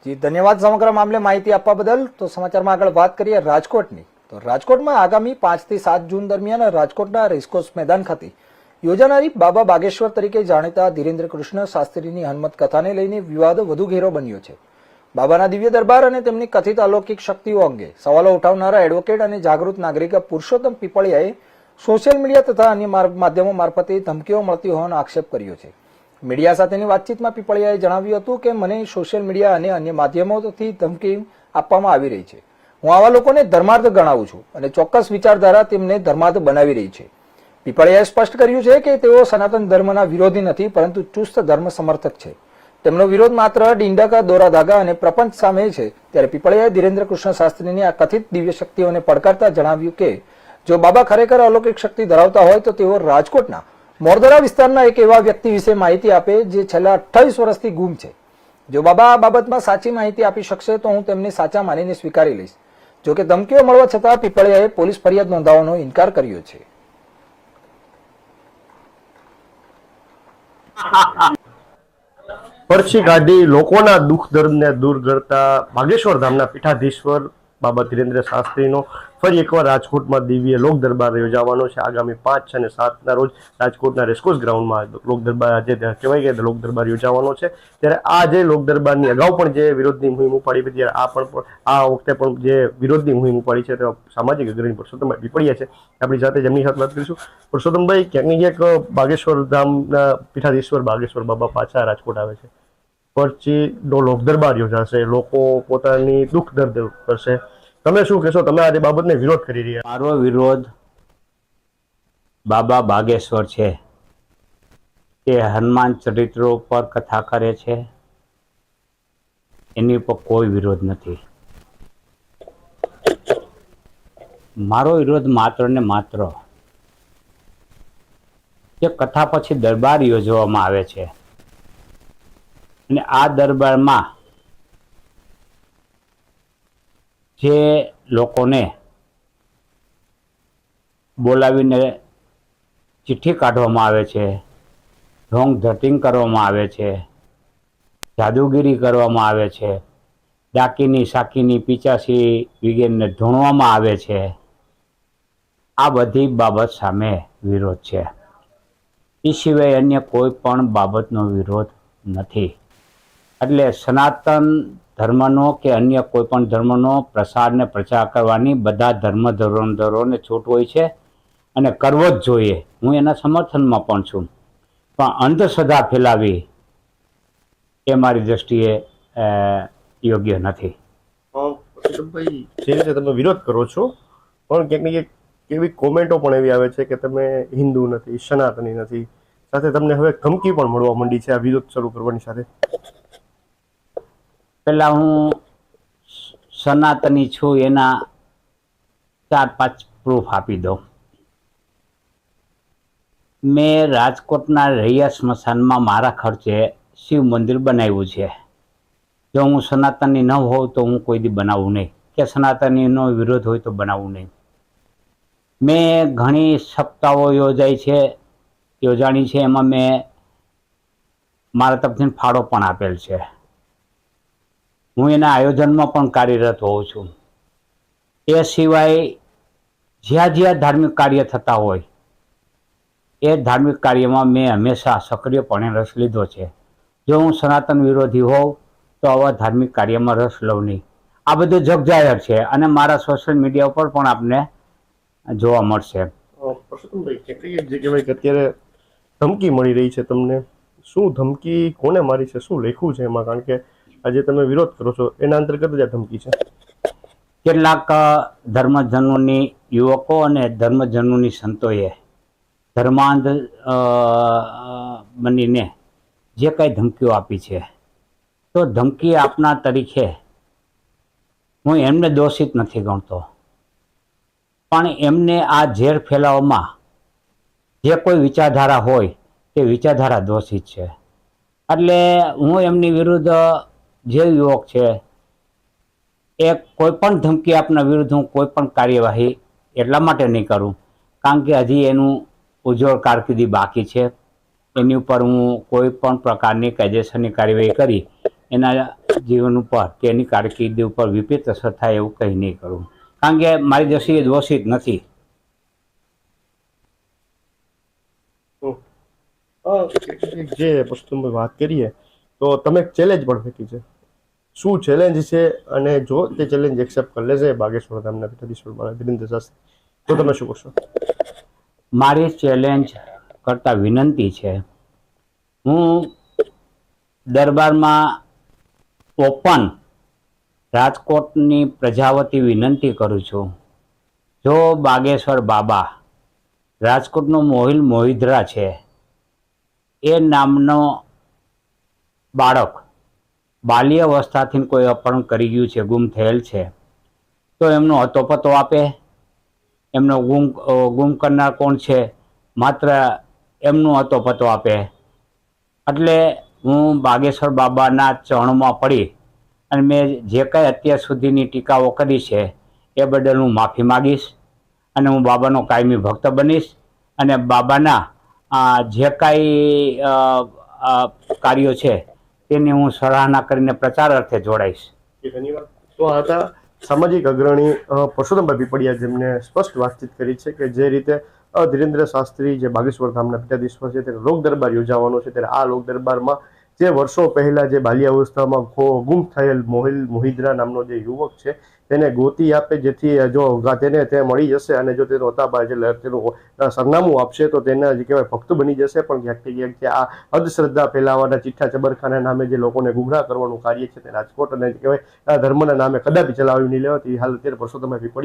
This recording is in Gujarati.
જી ધન્યવાદ સમગ્ર મામલે માહિતી આપવા બદલ. તો સમાચારમાં આગળ વાત કરીએ રાજકોટની. તો રાજકોટમાં આગામી 5 થી 7 જૂન દરમિયાન રાજકોટના રેસકોર્સ મેદાન ખાતે યોજાનારી બાબા બાગેશ્વર તરીકે જાણીતા ધીરેન્દ્ર કૃષ્ણ શાસ્ત્રીની હનુમત કથાને લઈને વિવાદ વધુ ઘેરો બન્યો છે. બાબાના દિવ્ય દરબાર અને તેમની કથિત અલૌકિક શક્તિઓ અંગે સવાલો ઉઠાવનારા એડવોકેટ અને જાગૃત નાગરિક પુરુષોત્તમ પીપળિયાએ સોશિયલ મીડિયા તથા અન્ય માધ્યમો મારફતે ધમકીઓ મળતી હોવાનો આક્ષેપ કર્યો છે. મીડિયા સાથેની વાતચીતમાં પીપળિયાએ જણાવ્યું હતું કે મને સોશિયલ મીડિયા અને અન્ય માધ્યમોથી ધમકી આપવામાં આવી રહી છે. હું આવા લોકોને ધર્માર્થ ગણાવું છું અને ચોક્કસ વિચારધારા તેમને ધર્માર્થ બનાવી રહી છે. પીપળિયાએ સ્પષ્ટ કર્યું છે કે તેઓ સનાતન ધર્મના વિરોધી નથી, પરંતુ ચુસ્ત ધર્મ સમર્થક છે. તેમનો વિરોધ માત્ર ડીંડક, દોરા ધાગા અને પ્રપંચ સામે છે. ત્યારે પીપળિયાએ ધીરેન્દ્ર કૃષ્ણ શાસ્ત્રીની આ કથિત દિવ્ય શક્તિઓને પડકારતા જણાવ્યું કે જો બાબા ખરેખર અલૌકિક શક્તિ ધરાવતા હોય તો તેઓ રાજકોટના મોરદરા વિસ્તારના એક એવા વ્યક્તિ વિશે માહિતી આપે જે છેલ્લા 28 વર્ષથી ગુમ છે. જો બાબા આ બાબતમાં સાચી માહિતી આપી શકશે તો હું તેમને સાચા માનીને સ્વીકારી લઈશ. જોકે ધમકીઓ મળવા છતાં પીપળિયાએ પોલીસ ફરિયાદ નોંધાવવાનો ઇનકાર કર્યો છે. પરછી કાઢી લોકોના દુઃખ દર્દને દૂર કરતા બાગેશ્વર ધામના પીઠાધીશ્વર બાબા ધીરેન્દ્ર શાસ્ત્રીનો ફરી એકવાર રાજકોટમાં દિવ્ય લોક દરબાર યોજાવાનો છે. આગામી 5 અને 7ના રોજ રાજકોટના રેસકોર્સ ગ્રાઉન્ડમાં લોક દરબાર આજે કહેવાય કે લોક દરબાર યોજાવાનો છે. ત્યારે આ જે લોક દરબારની અગાઉ પણ જે વિરોધની મુહિમ ઉપાડી હતી, ત્યારે આ વખતે પણ જે વિરોધની મુહિમ ઉપાડી છે તે સામાજિક અગ્રણી પુરુષોત્તમભાઈ પીપળિયા છે. આપણી સાથે જેમની સાથે વાત કરીશું. પુરુષોત્તમભાઈ, ક્યાંક ને ક્યાંક બાગેશ્વર ધામના પીઠાધીશ્વર બાગેશ્વર બાબા પાછા રાજકોટ આવે છે. પરચીનો લોક દરબાર યોજાશે, લોકો પોતાની દુઃખ દર્દ કરશે. તમે શું કહેશો? તમે આ બાબતને વિરોધ કરી રહ્યા? મારો વિરોધ બાબા બાગેશ્વર છે. તે હનુમાન ચરિત્રો પર કથા કરે છે, એની પર કોઈ વિરોધ નથી. મારો વિરોધ માત્ર ને માત્ર જે કથા પછી દરબાર યોજવામાં આવે છે અને આ દરબારમાં જે લોકોને બોલાવીને ચિઠ્ઠી કાઢવામાં આવે છે, ઢોંગ ધટિંગ કરવામાં આવે છે, જાદુગીરી કરવામાં આવે છે, ડાકીની સાકીની પીચાસી વગેરેને ધૂણવામાં આવે છે, આ બધી બાબત સામે વિરોધ છે. એ સિવાય અન્ય કોઈ પણ બાબતનો વિરોધ નથી. એટલે સનાતન ધર્મનો કે અન્ય કોઈ પણ ધર્મનો પ્રસાર ને પ્રચાર કરવાની બધા ધર્મધરોને છૂટ હોય છે અને કરવો જ જોઈએ. હું એના સમર્થનમાં પણ છું, પણ અંધશ્રદ્ધા ફેલાવી એ મારી દ્રષ્ટિએ યોગ્ય નથી. જે રીતે તમે વિરોધ કરો છો, પણ ક્યાંક ને ક્યાંક એવી કોમેન્ટો પણ એવી આવે છે કે તમે હિન્દુ નથી, સનાતની નથી, સાથે તમને હવે ધમકી પણ મળવા માંડી છે આ વિરોધ શરૂ કરવાની સાથે. પહેલાં હું સનાતની છું એના 4-5 પ્રૂફ આપી દઉં. મેં રાજકોટના રૈયા સ્મશાનમાં મારા ખર્ચે શિવ મંદિર બનાવ્યું છે. જો હું સનાતની ન હોઉં તો હું કોઈ દી બનાવું નહીં, કે સનાતનીનો વિરોધ હોય તો બનાવવું નહીં. મેં ઘણી સપ્તાહો યોજાણી છે, એમાં મેં મારા તરફથી ફાળો પણ આપેલ છે. હું એના આયોજનમાં પણ કાર્યરત હોઉં છું. એ સિવાય જ્યાં જ્યાં ધાર્મિક કાર્ય થતા હોય એ ધાર્મિક કાર્યમાં મેં હંમેશા સક્રિયપણે રસ લીધો છે. જો હું સનાતન વિરોધી હોઉં તો આવા ધાર્મિક કાર્યમાં રસ લઉં નહીં. આ બધું જગજાહેર છે અને મારા સોશિયલ મીડિયા ઉપર પણ આપને જોવા મળશે. પરસોત્તમભાઈ, જે કહેવાય કે અત્યારે ધમકી મળી રહી છે તમને, શું ધમકી કોને મારી છે, શું લખ્યું છે એમાં? કારણ કે આજે તમે વિરોધ કરો છો એના અંતર્ગત જ આ ધમકી છે. કેટલાક ધર્મજનોની યુવકો અને ધર્મજનોની સંતોએ ધર્માંધ બનીને જે કાંઈ ધમકીઓ આપી છે, તો ધમકી આપનાર તરીકે હું એમને દોષિત નથી ગણતો, પણ એમને આ ઝેર ફેલાવવામાં જે કોઈ વિચારધારા હોય તે વિચારધારા દોષિત છે. એટલે હું એમની વિરુદ્ધ જે યુવક છે એ કોઈ પણ ધમકી આપના વિરુદ્ધ હું કોઈ પણ કાર્યવાહી એટલા માટે નહીં કરું કારણ કે હજી એનું ઉજ્જવળ કારકિર્દી બાકી છે. એની ઉપર હું કોઈ પણ પ્રકારની કાયદેસરની કાર્યવાહી કરી એના જીવન ઉપર કે એની કારકિર્દી ઉપર વિપરીત અસર થાય એવું કંઈ નહીં કરું, કારણ કે મારી દ્રષ્ટિએ દોષિત નથી. જે વસ્તુની વાત કરીએ તો તમે એક ચેલેન્જ પણ ફેંકી છે. શું ચેલેન્જ છે અને જો તે ચેલેન્જ એક્સેપ્ટ કરી લેશે બાગેશ્વર ધામના પીઠાધીશ્વર બાબા ધીરેન્દ્ર શાસ્ત્રી તો તમે શું કરશો? મારી ચેલેન્જ કરતા વિનંતી છે, હું દરબારમાં ઓપન રાજકોટની પ્રજા વતી વિનંતી કરું છું, જો બાગેશ્વર બાબા રાજકોટનો મોહિલ મોહિદ્રા છે એ નામનો બાળક બાલ્યાવસ્થાથી કોઈ અપહરણ કરી ગયું છે, ગુમ થયેલ છે, તો એમનો હતોપતો આપે. એમનો ગુમ કરનાર કોણ છે માત્ર એમનો હતોપતો આપે. એટલે હું બાગેશ્વર બાબાના ચરણોમાં પડી અને મેં જે કાંઈ અત્યાર સુધીની ટીકાઓ કરી છે એ બદલ હું માફી માગીશ અને હું બાબાનો કાયમી ભક્ત બનીશ અને બાબાના જે કાંઈ કાર્યો છે તેની હું સરાહના કરીને પ્રચાર અર્થે જોડાઈશ. ધન્યવાદ. તો આ હતા સામાજિક અગ્રણી પરસોત્તમભાઈ પીપળિયા, જેમને સ્પષ્ટ વાતચીત કરી છે કે જે રીતે ધીરેન્દ્ર શાસ્ત્રી જે બાગેશ્વર ધામના પીઠાધીશ્વર છે ત્યારે લોક દરબાર યોજાવાનો છે, ત્યારે આ લોક દરબારમાં જે વર્ષો પહેલા જે બાલ્યાવસ્થામાં ગુમ થયેલ મોહિદ્રા નામનો જે યુવક છે તેને ગોતી આપે, જેથી જો તેને તે મળી જશે અને જો તેનો તેનું સરનામું આપશે તો તેના જે કહેવાય ભક્ત બની જશે. પણ ક્યાંક ને ક્યાંક જે આ અંધશ્રદ્ધા ફેલાવાના ચિઠ્ઠા ચબરખાના નામે જે લોકોને ગુમરાહ કરવાનું કાર્ય છે તે રાજકોટ અને કહેવાય ધર્મના નામે કદાપી ચલાવી નહીં લેવાતી હાલ અત્યારે પરસોત્તમભાઈ પીપળિયા